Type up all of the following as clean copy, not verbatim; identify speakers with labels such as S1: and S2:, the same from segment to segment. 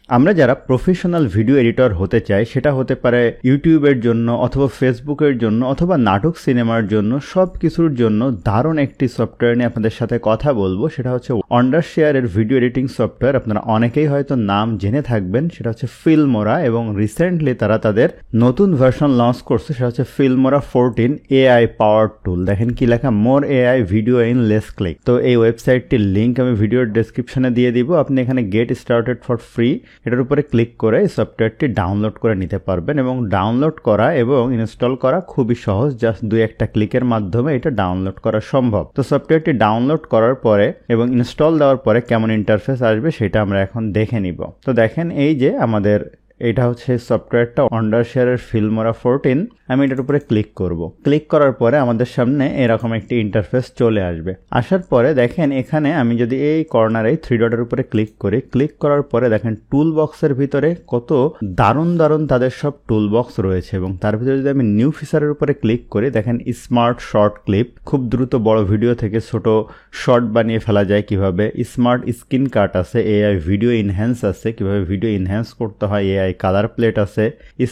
S1: আমরা যারা professional video editor হতে চাই, সেটা হতে পারে ইউটিউবের জন্য অথবা ফেসবুকের জন্য অথবা নাটক সিনেমার জন্য, সব কিছুর জন্য দারুণ একটি সফটওয়্যার নিয়ে আপনাদের সাথে কথা বলবো। সেটা হচ্ছে ওয়ান্ডারশেয়ারের ভিডিও এডিটিং সফটওয়্যার। আপনারা অনেকেই হয়তো নাম জেনে থাকবেন, সেটা হচ্ছে ফিল্মোরা, এবং রিসেন্টলি তারা তাদের নতুন ভার্সন লঞ্চ করছে, সেটা হচ্ছে ফিল্মোরা 14 এআই পাওয়ার টুল। দেখেন কি লেখা, more AI video in less click. তো এই ওয়েবসাইটটির লিঙ্ক আমি ভিডিওর ডেসক্রিপশনে দিয়ে দিব। আপনি এখানে গেট স্টার্টেড ফর ফ্রি এটার উপরে ক্লিক করে এই সফটওয়্যারটি ডাউনলোড করে নিতে পারবেন, এবং ডাউনলোড করা এবং ইনস্টল করা খুবই সহজ। জাস্ট 2-1টা ক্লিকের মাধ্যমে এটা ডাউনলোড করা সম্ভব। তো সফটওয়্যারটি ডাউনলোড করার পরে এবং ইনস্টল দেওয়ার পরে কেমন ইন্টারফেস আসবে সেটা আমরা এখন দেখে নিব। তো দেখেন এই যে আমাদের এটা হচ্ছে সফটওয়্যারটা, ওয়ান্ডারশেয়ারের ফিল্মোরা 14। আমি এটার উপরে ক্লিক করব। ক্লিক করার পরে আমাদের সামনে এরকম একটি ইন্টারফেস চলে আসবে। আসার পরে দেখেন এখানে আমি যদি এই কর্নারে 3 ডটের উপরে ক্লিক করি, ক্লিক করার পরে দেখেন টুল বক্সের ভিতরে কত দারুণ দারুণ তাদের সব টুল বক্স রয়েছে, এবং তার ভিতরে যদি আমি নিউ ফিচারের উপরে ক্লিক করি, দেখেন স্মার্ট শর্ট ক্লিপ, খুব দ্রুত বড় ভিডিও থেকে ছোট শর্ট বানিয়ে ফেলা যায় কিভাবে। স্মার্ট স্ক্রিন কাট আছে, এআই ভিডিও ইনহ্যান্স আছে, কিভাবে ভিডিও ইনহ্যান্স করতে হয়, এআই কালার প্লেট আছে,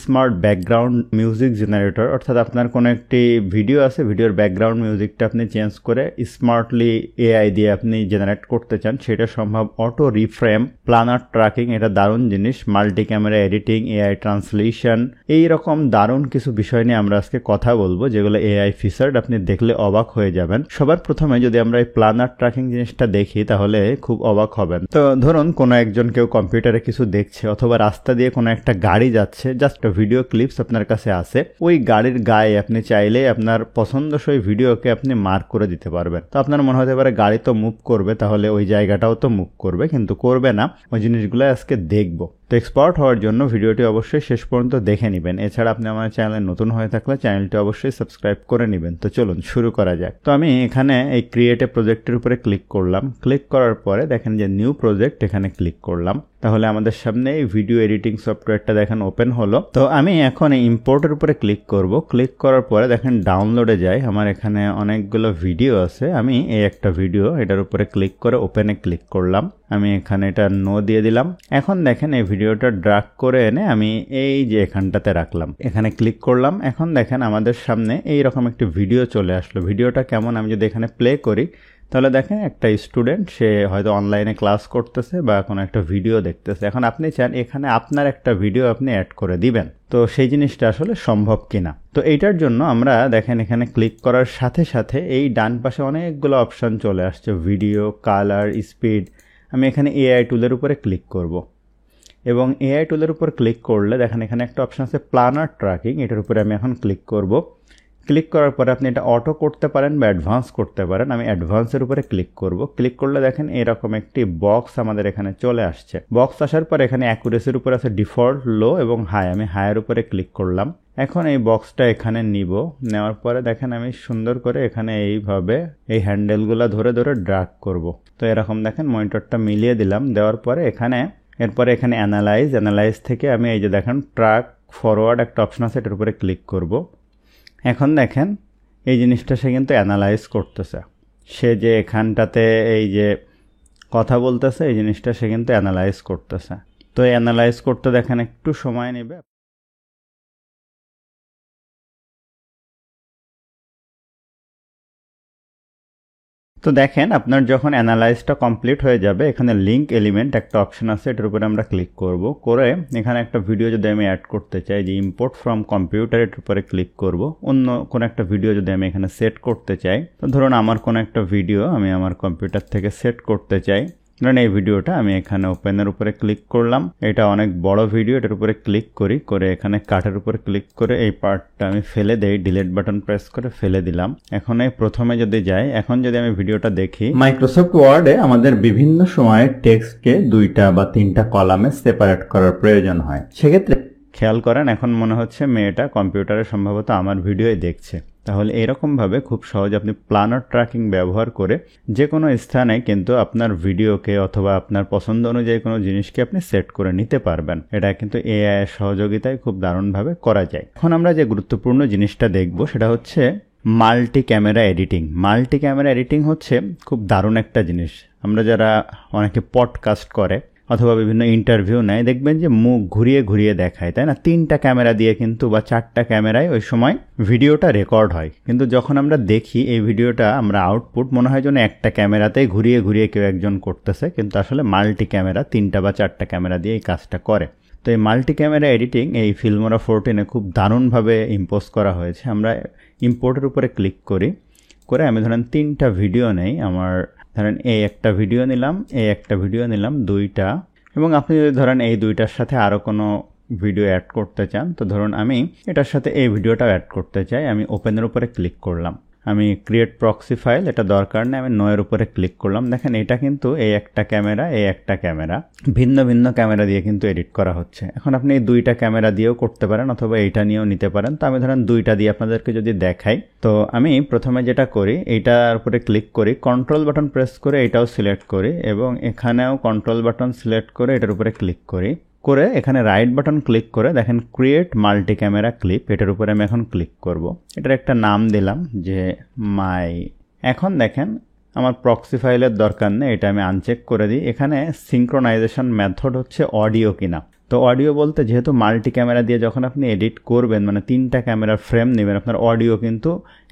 S1: স্মার্ট ব্যাকগ্রাউন্ড মিউজিক জেনারেটর, অর্থাৎ আপনার কোনো একটি ভিডিও আছে, ভিডিওর ব্যাকগ্রাউন্ড মিউজিকটা আপনি চেঞ্জ করে স্মার্টলি এআই দিয়ে আপনি জেনারেট করতে চান, সেটা সম্ভব। অটো রিফ্রেম, প্ল্যানার ট্র্যাকিং, এটা দারুণ জিনিস। Multi camera editing, AI translation, এইরকম দারুণ কিছু বিষয় নিয়ে আমরা আজকে কথা বলবো, যেগুলো এআই ফিচার্ড, আপনি দেখলে অবাক হয়ে যাবেন। সবার প্রথমে যদি আমরা এই প্ল্যানার ট্র্যাকিং জিনিসটা দেখি তাহলে খুব অবাক হবেন। তো ধরুন কোনো একজন কেউ কম্পিউটারে কিছু দেখছে, অথবা রাস্তা দিয়ে কোনো একটা গাড়ি যাচ্ছে, জাস্ট ভিডিও ক্লিপস আপনার কাছে আছে, ওই গাড়ির গায়ে আপনি চাইলে আপনার পছন্দসই ভিডিওকে আপনি মার্ক করে দিতে পারবেন। তো আপনার মনে হতে পারে গাড়ি তো মুভ করবে, তাহলে ওই জায়গাটাও তো মুভ করবে, কিন্তু করবে না। ওই জিনিসগুলো আজকে দেখবো। তো এক্সপার্ট হওয়ার জন্য ভিডিওটি অবশ্যই শেষ পর্যন্ত দেখে নেবেন। এছাড়া আপনি আমার চ্যানেলে নতুন হয়ে থাকলে চ্যানেলটি অবশ্যই সাবস্ক্রাইব করে নেবেন। তো চলুন শুরু করা যাক। তো আমি এখানে এই ক্রিয়েট এ প্রজেক্টের উপরে ক্লিক করলাম। ক্লিক করার পরে দেখেন যে নিউ প্রজেক্ট, এখানে ক্লিক করলাম। তাহলে আমাদের সামনে এই ভিডিও এডিটিং সফটওয়্যারটা দেখেন ওপেন হলো। তো আমি এখন এই ইম্পোর্টের উপরে ক্লিক করব। ক্লিক করার পরে দেখেন ডাউনলোডে যাই, আমার এখানে অনেকগুলো ভিডিও আছে। আমি এই একটা ভিডিও, এটার উপরে ক্লিক করে ওপেনে ক্লিক করলাম। আমি এখানে এটা নো দিয়ে দিলাম। এখন দেখেন এই ভিডিওটা ড্র্যাগ করে এনে আমি এই যে এখানটাতে রাখলাম, এখানে ক্লিক করলাম। এখন দেখেন আমাদের সামনে এইরকম একটি ভিডিও চলে আসলো। ভিডিওটা কেমন, আমি যদি এখানে প্লে করি তাহলে দেখেন একটা স্টুডেন্ট, সে হয়তো অনলাইনে ক্লাস করতেছে বা কোনো একটা ভিডিও দেখতেছে। এখন আপনি চান এখানে আপনার একটা ভিডিও আপনি অ্যাড করে দিবেন, তো সেই জিনিসটা আসলে সম্ভব কিনা। তো এইটার জন্য আমরা দেখেন এখানে ক্লিক করার সাথে সাথে এই ডান পাশে অনেকগুলো অপশন চলে আসছে, ভিডিও, কালার, স্পিড। আমি এখানে এআই টুলের উপরে ক্লিক করব, এবং এআই টুলের উপর ক্লিক করলে দেখেন এখানে একটা অপশন আছে প্ল্যানার ট্র্যাকিং, এটার উপরে আমি এখন ক্লিক করব। ক্লিক করার পরে আপনি এটা অটো করতে পারেন বা অ্যাডভান্স করতে পারেন। আমি অ্যাডভান্সের উপরে ক্লিক করব। ক্লিক করলে দেখেন এরকম একটি বক্স আমাদের এখানে চলে আসছে। বক্স আসার পর এখানে অ্যাকুরেসির উপরে আছে ডিফল্ট, লো এবং হাই। আমি হাইয়ের উপরে ক্লিক করলাম। এখন এই বক্সটা এখানে নিব। নেওয়ার পরে দেখেন আমি সুন্দর করে এখানে এইভাবে এই হ্যান্ডেলগুলো ধরে ধরে ড্র্যাগ করব। তো এরকম দেখেন মনিটরটা মিলিয়ে দিলাম। দেওয়ার পরে এরপরে এখানে অ্যানালাইজ থেকে আমি এই যে দেখেন ট্র্যাক ফরওয়ার্ড একটা অপশন আছে, এটার উপরে ক্লিক করব। এখন দেখেন এই জিনিসটা সে কিন্তু অ্যানালাইজ করতেছে। সে যে এখানটাতে এই যে কথা বলতেছে, এই জিনিসটা সে কিন্তু অ্যানালাইজ করতেছে। তো অ্যানালাইজ করতে দেখেন একটু সময় নেবে। তো দেখেন আপনার যখন অ্যানালাইজটা কমপ্লিট হয়ে যাবে, এখানে লিঙ্ক এলিমেন্ট একটা অপশন আছে, এটার উপরে আমরা ক্লিক করব। করে এখানে একটা ভিডিও যদি আমি অ্যাড করতে চাই, যে ইম্পোর্ট ফ্রম কম্পিউটার, এটার উপরে ক্লিক করব। অন্য কোনো একটা ভিডিও যদি আমি এখানে সেট করতে চাই, তো ধরুন আমার কোনো একটা ভিডিও আমি আমার কম্পিউটার থেকে সেট করতে চাই। ধরুন এই ভিডিওটা আমি এখানে ওপেনের উপরে ক্লিক করলাম। এটা অনেক বড় ভিডিও, এটার উপরে ক্লিক করে এখানে কাটের উপরে ক্লিক করে এই পার্টটা আমি ফেলে দেই, ডিলিট বাটন প্রেস করে ফেলে দিলাম। এখন এই প্রথমে যদি যাই, এখন যদি আমি ভিডিওটা দেখি, মাইক্রোসফট ওয়ার্ডে আমাদের বিভিন্ন সময় টেক্সটকে 2টা বা 3টা কলামে সেপারেট করার প্রয়োজন হয়। সেক্ষেত্রে খেয়াল করেন, এখন মনে হচ্ছে মেয়েটা কম্পিউটারে সম্ভবত আমার ভিডিওই দেখছে। তাহলে এরকমভাবে খুব সহজে আপনি প্ল্যানার ট্র্যাকিং ব্যবহার করে যে কোনো স্থানে কিন্তু আপনার ভিডিওকে অথবা আপনার পছন্দ অনুযায়ী কোনো জিনিসকে আপনি সেট করে নিতে পারবেন। এটা কিন্তু এআই এর সহযোগিতায় খুব দারুণভাবে করা যায়। এখন আমরা যে গুরুত্বপূর্ণ জিনিসটা দেখব সেটা হচ্ছে multi camera editing. Multi camera editing হচ্ছে খুব দারুণ একটা জিনিস। আমরা যারা অনেকে পডকাস্ট করে, অথবা বিভিন্ন ইন্টারভিউ নেয়, দেখবেন যে মুখ ঘুরিয়ে ঘুরিয়ে দেখায়, তাই না? 3টা ক্যামেরা দিয়ে কিন্তু বা 4টা ক্যামেরায় ওই সময় ভিডিওটা রেকর্ড হয়। কিন্তু যখন আমরা দেখি এই ভিডিওটা, আমরা আউটপুট মনে হয় যেন একটা ক্যামেরাতেই ঘুরিয়ে ঘুরিয়ে কেউ একজন করতেছে, কিন্তু আসলে মাল্টি ক্যামেরা 3টা বা 4টা ক্যামেরা দিয়ে এই কাজটা করে। তো এই মাল্টি ক্যামেরা এডিটিং এই ফিল্মোরা 14-এ খুব দারুণভাবে ইম্পোজ করা হয়েছে। আমরা ইম্পোর্টের উপরে ক্লিক করি, করে আমি ধরেন 3টা ভিডিও নেই। আমার ধরেন এই একটা ভিডিও নিলাম, এই একটা ভিডিও নিলাম, 2টা। এবং আপনি যদি ধরেন এই 2টার সাথে আরও কোনো ভিডিও অ্যাড করতে চান, তো ধরুন আমি এটার সাথে এই ভিডিওটাও অ্যাড করতে চাই, আমি ওপেনের উপরে ক্লিক করলাম। আমি ক্রিয়েট প্রক্সি ফাইল, এটা দরকার নেই, আমি নয়ের উপরে ক্লিক করলাম। দেখেন এটা কিন্তু এই একটা ক্যামেরা, এই একটা ক্যামেরা, ভিন্ন ভিন্ন ক্যামেরা দিয়ে কিন্তু এডিট করা হচ্ছে। এখন আপনি এই 2টা ক্যামেরা দিয়েও করতে পারেন অথবা এইটা নিয়েও নিতে পারেন। তো আমি ধরেন 2টা দিয়ে আপনাদেরকে যদি দেখাই, তো আমি প্রথমে যেটা করি, এইটার উপরে ক্লিক করি, কন্ট্রোল বাটন প্রেস করে এটাও সিলেক্ট করি এবং এখানেও কন্ট্রোল বাটন সিলেক্ট করে এটার উপরে ক্লিক করি, করে এখানে রাইট বাটন ক্লিক করে দেখেন ক্রিয়েট মাল্টি ক্যামেরা ক্লিপ, এটার উপরে আমি এখন ক্লিক করব। এটার একটা নাম দিলাম যে মাই। এখন দেখেন আমার প্রক্সি ফাইলের দরকার নেই, এটা আমি আনচেক করে দিই। এখানে সিঙ্ক্রোনাইজেশন মেথড হচ্ছে অডিও কিনা। তো অডিও বলতে, যেহেতু মাল্টি ক্যামেরা দিয়ে যখন আপনি এডিট করবেন, মানে 3টা ক্যামেরার ফ্রেম নেবেন, আপনার অডিও কিন্তু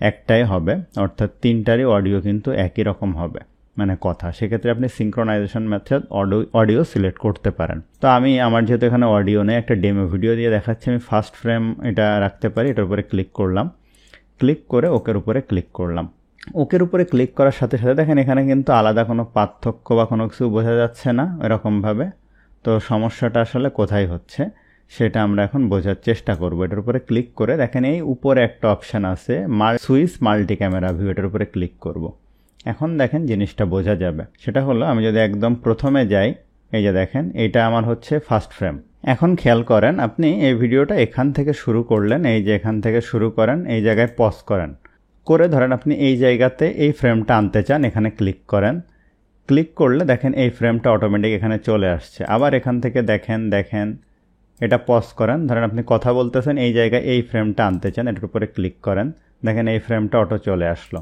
S1: একটাই হবে, অর্থাৎ 3টারই অডিও কিন্তু একই রকম হবে, মানে কথা। সেক্ষেত্রে আপনি সিঙ্ক্রোনাইজেশন মেথড অডিও সিলেক্ট করতে পারেন। তো আমি আমার যেহেতু এখানে অডিও নেই, একটা ডেমো ভিডিও দিয়ে দেখাচ্ছি। আমি ফার্স্ট ফ্রেম এটা রাখতে পারি, এটার উপরে ক্লিক করলাম, ক্লিক করে ওকের উপরে ক্লিক করলাম। ওকের উপরে ক্লিক করার সাথে সাথে দেখেন এখানে কিন্তু আলাদা কোনো পার্থক্য বা কোনো কিছু বোঝা যাচ্ছে না এরকমভাবে। তো সমস্যাটা আসলে কোথায় হচ্ছে সেটা আমরা এখন বোঝার চেষ্টা করব। এটার উপরে ক্লিক করে দেখেন এই উপরে একটা অপশান আছে সুইচ মাল্টি ক্যামেরা ভিউ, এটার উপরে ক্লিক করব। এখন দেখেন জিনিসটা বোঝা যাবে। সেটা হলো, আমি যদি একদম প্রথমে যাই, এই যে দেখেন এটা আমার হচ্ছে ফার্স্ট ফ্রেম। এখন খেয়াল করেন, আপনি এই ভিডিওটা এখান থেকে শুরু করলেন, এই যে এখান থেকে শুরু করেন, এই জায়গায় পজ করেন, করে ধরেন আপনি এই জায়গাতে এই ফ্রেমটা আনতে চান, এখানে ক্লিক করেন। ক্লিক করলে দেখেন এই ফ্রেমটা অটোমেটিক এখানে চলে আসছে। আবার এখান থেকে দেখেন এটা পজ করেন, ধরেন আপনি কথা বলতেছেন, এই জায়গায় এই ফ্রেমটা আনতে চান, এটার উপরে ক্লিক করেন, দেখেন এই ফ্রেমটা অটো চলে আসলো।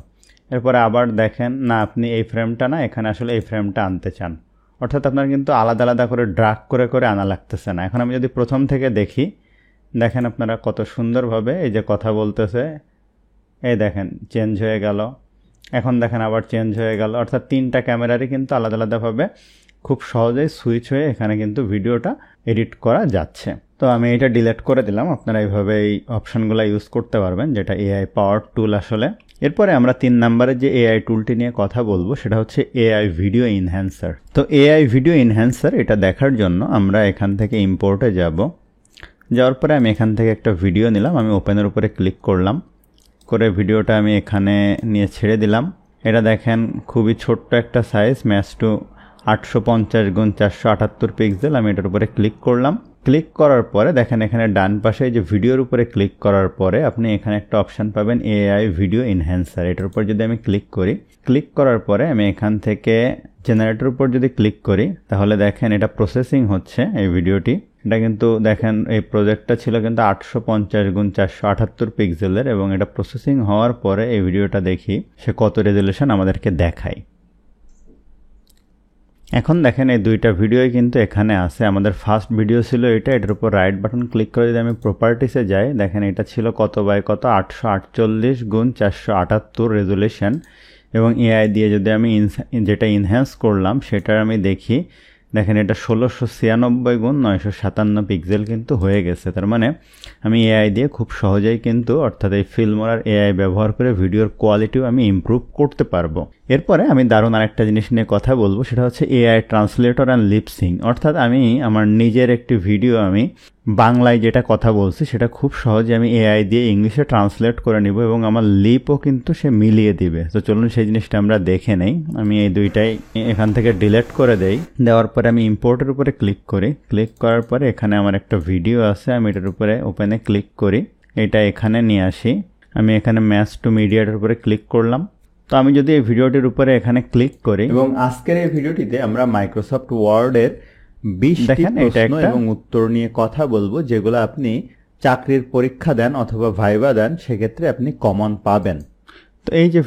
S1: এরপরে আবার দেখেন না, আপনি এই ফ্রেমটা না, এখানে আসলে এই ফ্রেমটা আনতে চান, অর্থাৎ আপনার কিন্তু আলাদা আলাদা করে ড্রাগ করে করে আনা লাগতেছে না। এখন আমি যদি প্রথম থেকে দেখি, দেখেন আপনারা কত সুন্দরভাবে এই যে কথা বলতেছে, এই দেখেন চেঞ্জ হয়ে গেল, এখন দেখেন আবার চেঞ্জ হয়ে গেল, অর্থাৎ 3টা ক্যামেরারই কিন্তু আলাদা আলাদাভাবে খুব সহজেই সুইচ হয়ে এখানে কিন্তু ভিডিওটা এডিট করা যাচ্ছে। তো আমি এটা ডিলিট করে দিলাম। আপনারা এইভাবে এই অপশানগুলো ইউজ করতে পারবেন, যেটা এআই পাওয়ার টুল আসলে। এরপরে আমরা 3 নম্বরে যে এআই টুলটি নিয়ে কথা বলবো সেটা হচ্ছে এআই ভিডিও ইনহ্যান্সার। তো এআই ভিডিও ইনহ্যান্সার এটা দেখার জন্য আমরা এখান থেকে ইম্পোর্টে যাব। যাওয়ার পরে আমি এখান থেকে একটা ভিডিও নিলাম, আমি ওপেনের উপরে ক্লিক করলাম, করে ভিডিওটা আমি এখানে নিয়ে ছেড়ে দিলাম। এটা দেখেন খুবই ছোট্ট একটা size, match two 850x478 pixel. আমি এটার উপরে ক্লিক করলাম। ক্লিক করার পরে দেখেন এখানে ডান পাশে যে ভিডিওর উপরে ক্লিক করার পরে আপনি এখানে একটা অপশান পাবেন এআই ভিডিও ইনহ্যান্সার। এটার উপর যদি আমি ক্লিক করি, ক্লিক করার পরে আমি এখান থেকে জেনারেটর উপর যদি ক্লিক করি, তাহলে দেখেন এটা প্রসেসিং হচ্ছে এই ভিডিওটি। এটা কিন্তু দেখেন এই প্রজেক্টটা ছিল কিন্তু 850x478 পিক্সেলের, এবং এটা প্রসেসিং হওয়ার পরে এই ভিডিওটা দেখি সে কত রেজলিউশন আমাদেরকে দেখায়। এখন দেখেন এই 2টা ভিডিওই কিন্তু এখানে আছে। আমাদের ফার্স্ট ভিডিও ছিল এটা, এটার উপর রাইট বাটন ক্লিক করে যদি আমি প্রপার্টিসে যাই, দেখেন এটা ছিল কত বাই কত 848x478 রেজলিউশন, এবং এআই দিয়ে যদি আমি যেটা ইনহ্যান্স করলাম সেটা আমি দেখি, দেখেন এটা 1696x957 পিক্সেল কিন্তু হয়ে গেছে। তার মানে আমি এআই দিয়ে খুব সহজেই কিন্তু, অর্থাৎ এই ফিল্মোরার এআই ব্যবহার করে ভিডিওর কোয়ালিটিও আমি ইমপ্রুভ করতে পারবো। এরপরে আমি দারুণ আরেকটা জিনিস নিয়ে কথা বলবো, সেটা হচ্ছে এআই ট্রান্সলেটর অ্যান্ড লিপসিং। অর্থাৎ আমি আমার নিজের একটি ভিডিও আমি বাংলায় যেটা কথা বলছি সেটা খুব সহজে আমি এআই দিয়ে ইংলিশে ট্রান্সলেট করে নিব, এবং আমার লিপও কিন্তু সে মিলিয়ে দিবে। তো চলুন সেই জিনিসটা আমরা দেখে নেই। আমি এই 2টাই এখান থেকে ডিলিট করে দেই। দেওয়ার পরে আমি ইম্পোর্টের উপরে ক্লিক করি। ক্লিক করার পরে এখানে আমার একটা ভিডিও আছে, আমি এটার উপরে ওপেনে ক্লিক করি, এটা এখানে নিয়ে আসি। আমি এখানে ম্যাচ টু মিডিয়াটার উপরে ক্লিক করলাম। তো আমি যদি এই ভিডিওটির উপরে এখানে ক্লিক করি, এবং আজকের এই ভিডিওটিতে আমরা মাইক্রোসফট ওয়ার্ডের 20টি প্রশ্ন এবং উত্তর নিয়ে কথা বলবো, যেগুলো আপনি চাকরির পরীক্ষা দেন অথবা ভাইবা দেন, সেক্ষেত্রে আপনি কমন পাবেন। তো এই যে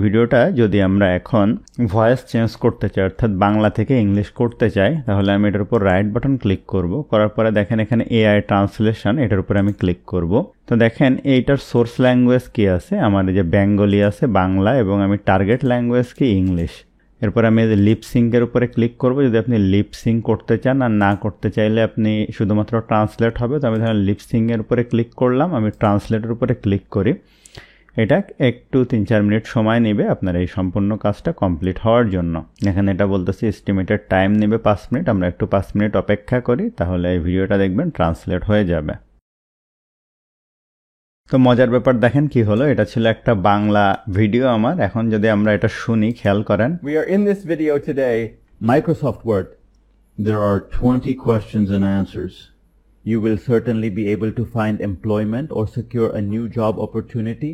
S1: ভিডিওটা যদি আমরা এখন ভয়েস চেঞ্জ করতে চাই, অর্থাৎ বাংলা থেকে ইংলিশ করতে চাই, তাহলে আমি এটার উপর রাইট বাটন ক্লিক করব। করার পরে দেখেন এখানে এআই ট্রান্সলেশন, এটার উপরে আমি ক্লিক করব। তো দেখেন এইটার সোর্স ল্যাঙ্গুয়েজ কি আছে, আমার এই যে বেঙ্গলি আছে, বাংলা, এবং আমি টার্গেট ল্যাঙ্গুয়েজ কি ইংলিশ। এরপর আমি লিপ সিঙ্কের উপরে ক্লিক করব। যদি আপনি লিপ সিঙ্ক করতে চান আর না করতে চাইলে আপনি শুধুমাত্র ট্রান্সলেট হবে। তো আমি ধরেন লিপ সিঙ্কের উপরে ক্লিক করলাম, আমি ট্রান্সলেটের উপরে ক্লিক করি। এটা একটু 3-4 মিনিট সময় নেবে আপনার এই সম্পূর্ণ কাজটা কমপ্লিট হওয়ার জন্য। এখানে এটা বলতেছি এস্টিমেটেড টাইম নেবে 5 মিনিট। আমরা একটু 5 মিনিট অপেক্ষা করি, তাহলে এই ভিডিওটা দেখবেন ট্রান্সলেট হয়ে যাবে। তো মজার ব্যাপার দেখেন কি হলো, এটা ছিল একটা বাংলা ভিডিও আমার। এখন যদি আমরা এটা শুনি, খেয়াল করেন।
S2: We are in this video today, Microsoft Word. There are 20 questions and answers. You will certainly be able to find employment or secure a new job opportunity.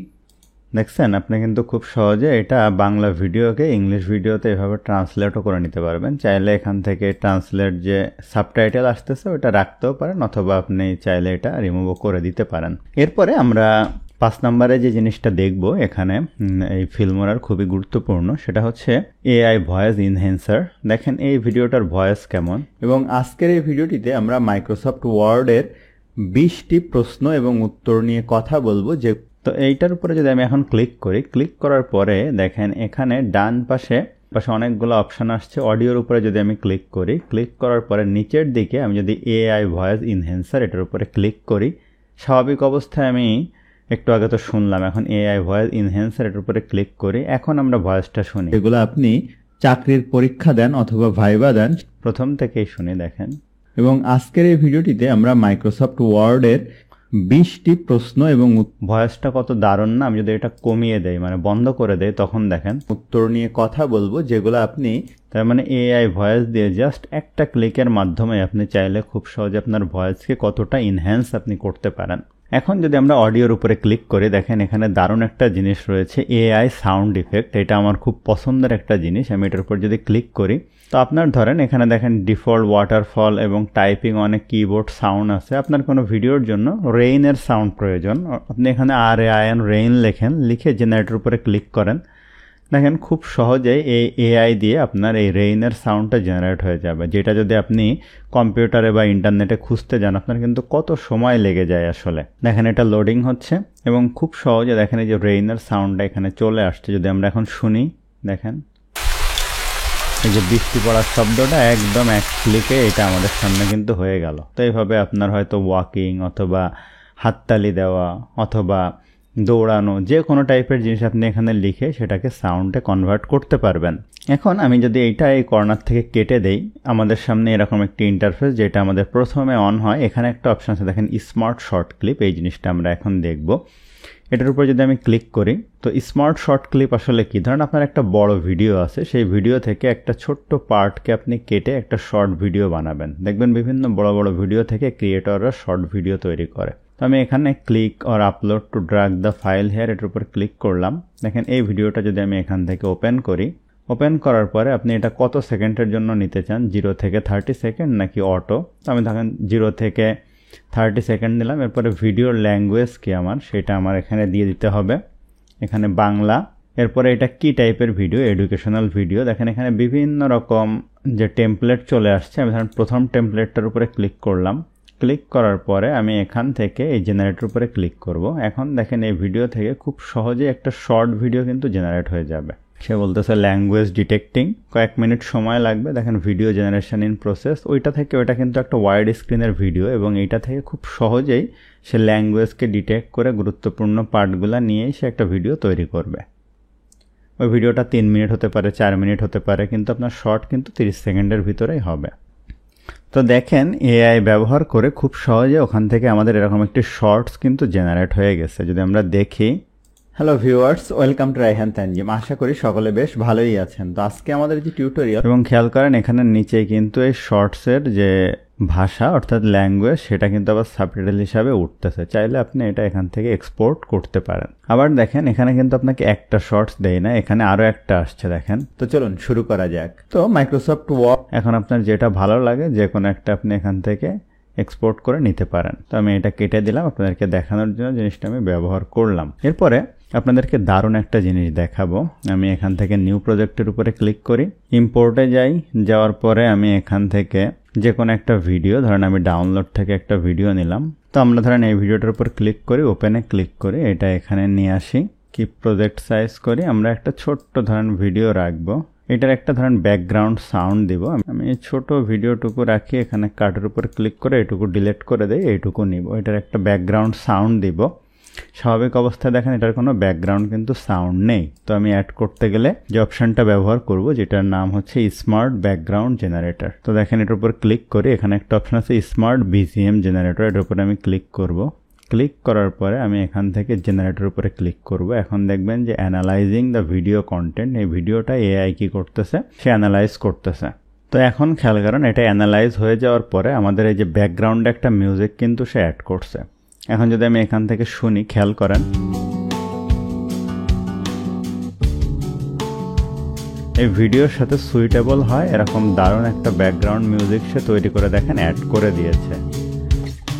S1: দেখছেন, আপনি কিন্তু খুব সহজে এটা বাংলা ভিডিওকে ইংলিশ ভিডিওতে এভাবে ট্রান্সলেটও করে নিতে পারবেন। চাইলে এখান থেকে ট্রান্সলেট যে সাবটাইটেল আসতেছে ওটা রাখতেও পারেন, অথবা আপনি চাইলে এটা রিমুভও করে দিতে পারেন। এরপরে আমরা 5 নম্বরে যে জিনিসটা দেখব এখানে এই ফিল্মোরার খুবই গুরুত্বপূর্ণ, সেটা হচ্ছে এআই ভয়েস ইনহ্যান্সার। দেখেন এই ভিডিওটার ভয়েস কেমন। এবং আজকের এই ভিডিওটিতে আমরা মাইক্রোসফট ওয়ার্ডের 20টি প্রশ্ন এবং উত্তর নিয়ে কথা বলবো। যে তো এইটার উপরে যদি আমি এখন ক্লিক করি, ক্লিক করার পরে দেখেন এখানে ডান পাশে অনেকগুলো অপশন আসছে। অডিওর উপরে যদি আমি ক্লিক করি, ক্লিক করার পরে নিচের দিকে আমি যদি এআই ভয়েস ইনহ্যান্সার এটার উপরে ক্লিক করি, স্বাভাবিক অবস্থায় আমি একটু আগে তো শুনলাম, এখন এআই ভয়েস ইনহ্যান্সার এটার উপরে ক্লিক করি। এখন আমরা ভয়েসটা শুনি।
S2: এগুলো আপনি চাকরির পরীক্ষা দেন অথবা ভাইবা দেন,
S1: প্রথম থেকেই শুনি দেখেন।
S2: এবং আজকের এই ভিডিওটিতে আমরা মাইক্রোসফট ওয়ার্ডের 20টি প্রশ্ন এবং
S1: ভয়েসটা কত দারুণ না। আমি যদি এটা কমিয়ে দেই, মানে বন্ধ করে দেই, তখন দেখেন
S2: উত্তর নিয়ে কথা বলবো, যেগুলো আপনি
S1: তার মানে এআই ভয়েস দিয়ে জাস্ট একটা ক্লিকের মাধ্যমে আপনি চাইলে খুব সহজে আপনার ভয়েসকে কতটা ইনহ্যান্স আপনি করতে পারেন। এখন যদি আমরা অডিওর উপরে ক্লিক করি, দেখেন এখানে দারুণ একটা জিনিস রয়েছে, এআই সাউন্ড ইফেক্ট। এটা আমার খুব পছন্দের একটা জিনিস। আমি এটার উপর যদি ক্লিক করি, তো আপনার ধরেন এখানে দেখেন ডিফল্ট ওয়াটারফল এবং টাইপিং অনেক কিবোর্ড সাউন্ড আছে। আপনার কোনো ভিডিওর জন্য রেইনের সাউন্ড প্রয়োজন, আপনি এখানে RAIN রেইন লেখেন, লিখে জেনারেটর উপরে ক্লিক করেন। দেখেন খুব সহজেই এই এআই দিয়ে আপনার এই রেইনের সাউন্ডটা জেনারেট হয়ে যাবে, যেটা যদি আপনি কম্পিউটারে বা ইন্টারনেটে খুঁজতে যান আপনার কিন্তু কত সময় লেগে যায় আসলে। দেখেন এটা লোডিং হচ্ছে এবং খুব সহজে দেখেন এই যে রেইনের সাউন্ডটা এখানে চলে আসছে। যদি আমরা এখন শুনি, দেখেন এই যে বৃষ্টি পড়ার শব্দটা একদম এক ক্লিকে এটা আমাদের সামনে কিন্তু হয়ে গেল। তো এইভাবে আপনার হয়তো ওয়াকিং অথবা হাততালি দেওয়া অথবা দৌড়ানো, যে কোনো টাইপের জিনিস আপনি এখানে লিখে সেটাকে সাউন্ডে কনভার্ট করতে পারবেন। এখন আমি যদি এইটা এই কর্নার থেকে কেটে দেই, আমাদের সামনে এরকম একটি ইন্টারফেস, যেটা আমাদের প্রথমে অন হয়। এখানে একটা অপশন আছে দেখেন স্মার্ট শর্ট ক্লিপ, এই জিনিসটা আমরা এখন দেখব। এটার উপর যদি আমি ক্লিক করি, তো স্মার্ট শর্ট ক্লিপ আসলে কি, ধরেন আপনার একটা বড় ভিডিও আছে, সেই ভিডিও থেকে একটা ছোট্ট পার্টকে আপনি কেটে একটা শর্ট ভিডিও বানাবেন। দেখবেন বিভিন্ন বড় বড় ভিডিও থেকে ক্রিয়েটররা শর্ট ভিডিও তৈরি করে। তো আমি এখানে click or upload two drag the file hair, এটার উপর ক্লিক করলাম। দেখেন এই ভিডিওটা যদি আমি এখান থেকে ওপেন করি, ওপেন করার পরে আপনি এটা কত সেকেন্ডের জন্য নিতে চান, 0 থেকে 30 সেকেন্ড নাকি অটো। তো আমি দেখেন 0 থেকে 30 সেকেন্ড নিলাম। এরপরে ভিডিওর ল্যাঙ্গুয়েজ কি আমার, সেটা আমার এখানে দিয়ে দিতে হবে, এখানে বাংলা। এরপরে এটা কি টাইপের ভিডিও, এডুকেশনাল ভিডিও। দেখেন এখানে বিভিন্ন রকম যে টেমপ্লেট চলে আসছে। আমি ধরেন প্রথম টেমপ্লেটটার উপরে ক্লিক করলাম। ক্লিক করার পরে আমি এখান থেকে এই জেনারেটর উপরে ক্লিক করব। এখন দেখেন এই ভিডিও থেকে খুব সহজে একটা শর্ট ভিডিও কিন্তু জেনারেট হয়ে যাবে। সে বলতেছে ল্যাঙ্গুয়েজ ডিটেক্টিং, কয়েক মিনিট সময় লাগবে। দেখেন ভিডিও জেনারেশন ইন প্রসেস। ওইটা থেকে ওইটা কিন্তু একটা ওয়াইড স্ক্রিনের ভিডিও, এবং এইটা থেকে খুব সহজেই সে ল্যাঙ্গুয়েজকে ডিটেক্ট করে গুরুত্বপূর্ণ পার্টগুলো নিয়েই সে একটা ভিডিও তৈরি করবে। ওই ভিডিওটা 3 মিনিট হতে পারে, 4 মিনিট হতে পারে, কিন্তু আপনার শর্ট কিন্তু 30 সেকেন্ডের ভিতরেই হবে। তো দেখেন এআই ব্যবহার করে খুব সহজে ওখান থেকে আমাদের এরকম একটি শর্টস কিন্তু জেনারেট হয়ে গেছে। যদি আমরা দেখি,
S2: hello viewers, welcome to Raihan Tanzim. আশা করি সকলে বেশ ভালোই আছেন। তো আজকে আমাদের যে টিউটোরিয়াল,
S1: এবং খেয়াল করেন এখানে নিচে কিন্তু এই শর্টসের যে ভাষা অর্থাৎ ল্যাঙ্গুয়েজ, সেটা কিন্তু আবার সাবটাইটেল হিসাবে উঠতেছে। চাইলে আপনি এটা এখান থেকে এক্সপোর্ট করতে পারেন। আবার দেখেন এখানে কিন্তু আপনাকে একটা শর্টস দেয় না, এখানে আরো একটা আসছে দেখেন।
S2: তো চলুন শুরু করা যাক। তো মাইক্রোসফট ওয়ার্ড,
S1: এখন আপনার যেটা ভালো লাগে যে কোনো একটা আপনি এখান থেকে এক্সপোর্ট করে নিতে পারেন। তো আমি এটা কেটে দিলাম আপনাদেরকে দেখানোর জন্য, জিনিসটা আমি ব্যবহার করলাম। এরপরে আপনাদেরকে দারুণ একটা জিনিস দেখাবো। আমি এখান থেকে নিউ প্রজেক্টের উপরে ক্লিক করি, ইম্পোর্টে যাই, যাওয়ার পরে আমি এখান থেকে যে কোনো একটা ভিডিও, ধরেন আমি ডাউনলোড থেকে একটা ভিডিও নিলাম, তো আমরা ধরেন এই ভিডিওটার উপর ক্লিক করি, ওপেনে ক্লিক করি, এটা এখানে নিয়ে আসি, কি প্রজেক্ট সাইজ করি, আমরা একটা ছোট্ট ধরেন ভিডিও রাখবো, এটার একটা ধরেন ব্যাকগ্রাউন্ড সাউন্ড দিব, আমি ছোট ভিডিওটুকু রাখি, এখানে কাটের উপর ক্লিক করে এটুকু ডিলিট করে দেই, এইটুকু নিব, এটার একটা ব্যাকগ্রাউন্ড সাউন্ড দিব। স্বাভাবিক অবস্থায় দেখেন এটার কোনো ব্যাকগ্রাউন্ড কিন্তু সাউন্ড নেই, তো আমি অ্যাড করতে গেলে যে অপশনটা ব্যবহার করব যেটার নাম হচ্ছে স্মার্ট ব্যাকগ্রাউন্ড জেনারেটর। তো দেখেন এটার উপর ক্লিক করি, এখানে একটা অপশন আছে স্মার্ট বিজিএম জেনারেটর, এটার উপরে আমি ক্লিক করব। ক্লিক করার পরে আমি এখান থেকে জেনারেটর উপরে ক্লিক করব। এখন দেখবেন যে অ্যানালাইজিং দ্য ভিডিও কন্টেন্ট, এই ভিডিওটা এআই কি করতেছে, সে অ্যানালাইজ করতেছে। তো এখন খেয়াল করেন এটা অ্যানালাইজ হয়ে যাওয়ার পরে আমাদের এই যে ব্যাকগ্রাউন্ডে একটা মিউজিক কিন্তু সে অ্যাড করছে। এখন যদি আমি এখান থেকে শুনি, খেয়াল করেন এই ভিডিওর সাথে সুইটেবল হয় এরকম দারুণ একটা ব্যাকগ্রাউন্ড মিউজিক সে তৈরি করে দেখেন অ্যাড করে দিয়েছে।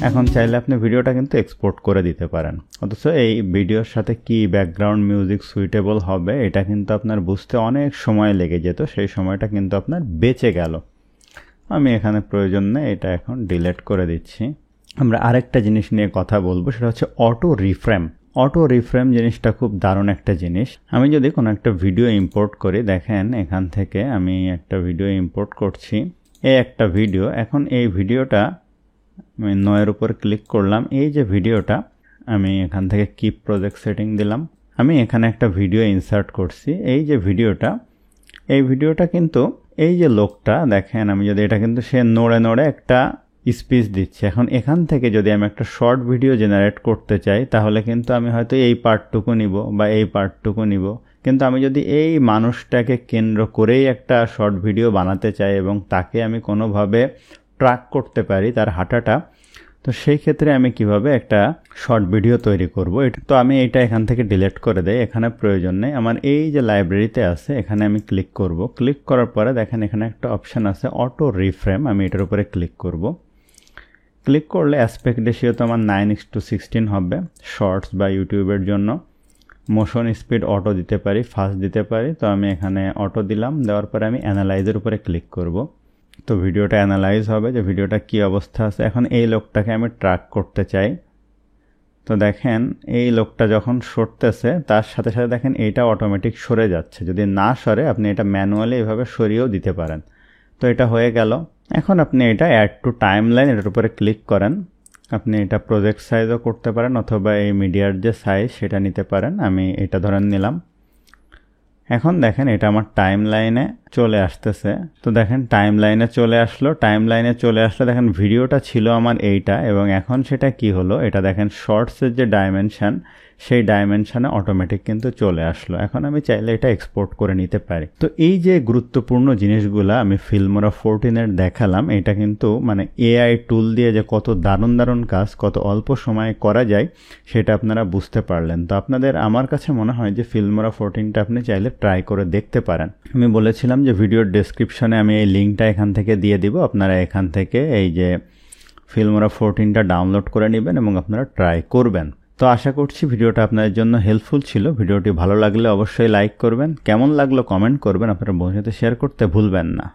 S1: এখন চাইলে আপনি ভিডিওটা কিন্তু এক্সপোর্ট করে দিতে পারেন, অথচ এই ভিডিওর সাথে কি ব্যাকগ্রাউন্ড মিউজিক সুইটেবল হবে এটা কিন্তু আপনার বুঝতে অনেক সময় লেগে যেত, সেই সময়টা কিন্তু আপনার বেঁচে গেল। আমি এখানে প্রয়োজন নেই, এটা এখন ডিলিট করে দিচ্ছি। আমরা আরেকটা জিনিস নিয়ে কথা বলবো, সেটা হচ্ছে অটো রিফ্রেম। অটো রিফ্রেম জিনিসটা খুব দারুণ একটা জিনিস। আমি যদি কোনো একটা ভিডিও ইম্পোর্ট করি, দেখেন এখান থেকে আমি একটা ভিডিও ইম্পোর্ট করছি, এই একটা ভিডিও। এখন এই ভিডিওটা আমি নয়ের উপর ক্লিক করলাম, এই যে ভিডিওটা আমি এখান থেকে কিপ প্রজেক্ট সেটিং দিলাম, আমি এখানে একটা ভিডিও ইনসার্ট করছি। এই যে ভিডিওটা, এই ভিডিওটা কিন্তু এই যে লোকটা দেখেন, আমি যদি এটা কিন্তু সে নড়ে নড়ে একটা স্পিচ দিচ্ছে। এখন এখান থেকে যদি আমি একটা শর্ট ভিডিও জেনারেট করতে চাই, তাহলে কিন্তু আমি হয়তো এই পার্টটুকু নিব বা এই পার্টটুকু নিব, কিন্তু আমি যদি এই মানুষটাকে কেন্দ্র করেই একটা শর্ট ভিডিও বানাতে চাই এবং তাকে আমি কোনোভাবে ট্র্যাক করতে পারি তার হাঁটাটা, তো সেই ক্ষেত্রে আমি কিভাবে একটা শর্ট ভিডিও তৈরি করব। তো আমি এটা এখান থেকে ডিলিট করে দেই, এখানে প্রয়োজন নেই। আমার এই যে লাইব্রেরিতে আছে এখানে আমি ক্লিক করব। ক্লিক করার পরে দেখেন এখানে একটা অপশান আছে অটো রিফ্রেম, আমি এটার উপরে ক্লিক করব। ক্লিক করলে অ্যাসপেক্ট রেশিও তো আমার 9:16 হবে শর্টস বা ইউটিউবের জন্য। মোশন স্পিড অটো দিতে পারি, ফাস্ট দিতে পারি, তো আমি এখানে অটো দিলাম। দেওয়ার পরে আমি অ্যানালাইজের উপরে ক্লিক করব। তো ভিডিওটা অ্যানালাইজ হবে যে ভিডিওটা কি অবস্থা আছে। এখন এই লোকটাকে আমি ট্র্যাক করতে চাই, তো দেখেন এই লোকটা যখন সরতেছে তার সাথে সাথে দেখেন এইটা অটোমেটিক সরে যাচ্ছে। যদি না সরে আপনি এটা ম্যানুয়ালি এভাবে সরিয়েও দিতে পারেন। তো এটা হয়ে গেল। এখন আপনি এটা অ্যাড টু টাইমলাইন, এটার উপরে ক্লিক করেন। আপনি এটা প্রজেক্ট সাইজও করতে পারেন অথবা এই মিডিয়ার যে সাইজ সেটা নিতে পারেন। আমি এটা ধরেন নিলাম। এখন দেখেন এটা আমার টাইম লাইনে চলে আসতেছে। তো দেখেন টাইম লাইনে চলে আসলো। টাইম লাইনে চলে আসলে দেখেন ভিডিওটা ছিল আমার এইটা, এবং এখন সেটা কি হলো, এটা দেখেন শর্টসের যে ডাইমেনশন সেই ডাইমেনশনে অটোমেটিক কিন্তু চলে আসলো। এখন আমি চাইলে এটা এক্সপোর্ট করে নিতে পারি। তো এই যে গুরুত্বপূর্ণ জিনিসগুলো আমি ফিল্মোরা 14 দেখালাম, এটা কিন্তু মানে এআই টুল দিয়ে যে কত দারুণ দারুণ কাজ কত অল্প সময়ে করা যায় সেটা আপনারা বুঝতে পারলেন। তো আপনাদের আমার কাছে মনে হয় যে ফিল্মোরা 14টা আপনি চাইলে ট্রাই করে দেখতে পারেন। আমি বলেছিলাম যে ভিডিওর ডেসক্রিপশনে আমি এই লিঙ্কটা এখান থেকে দিয়ে দিব, আপনারা এখান থেকে এই যে ফিল্মোরা 14টা ডাউনলোড করে নেবেন এবং আপনারা ট্রাই করবেন। তো আশা করছি ভিডিওটা আপনাদের জন্য হেল্পফুল ছিল। ভিডিওটি ভালো লাগলে অবশ্যই লাইক করবেন, কেমন লাগলো কমেন্ট করবেন, আপনারা বন্ধুদের সাথে শেয়ার করতে ভুলবেন না।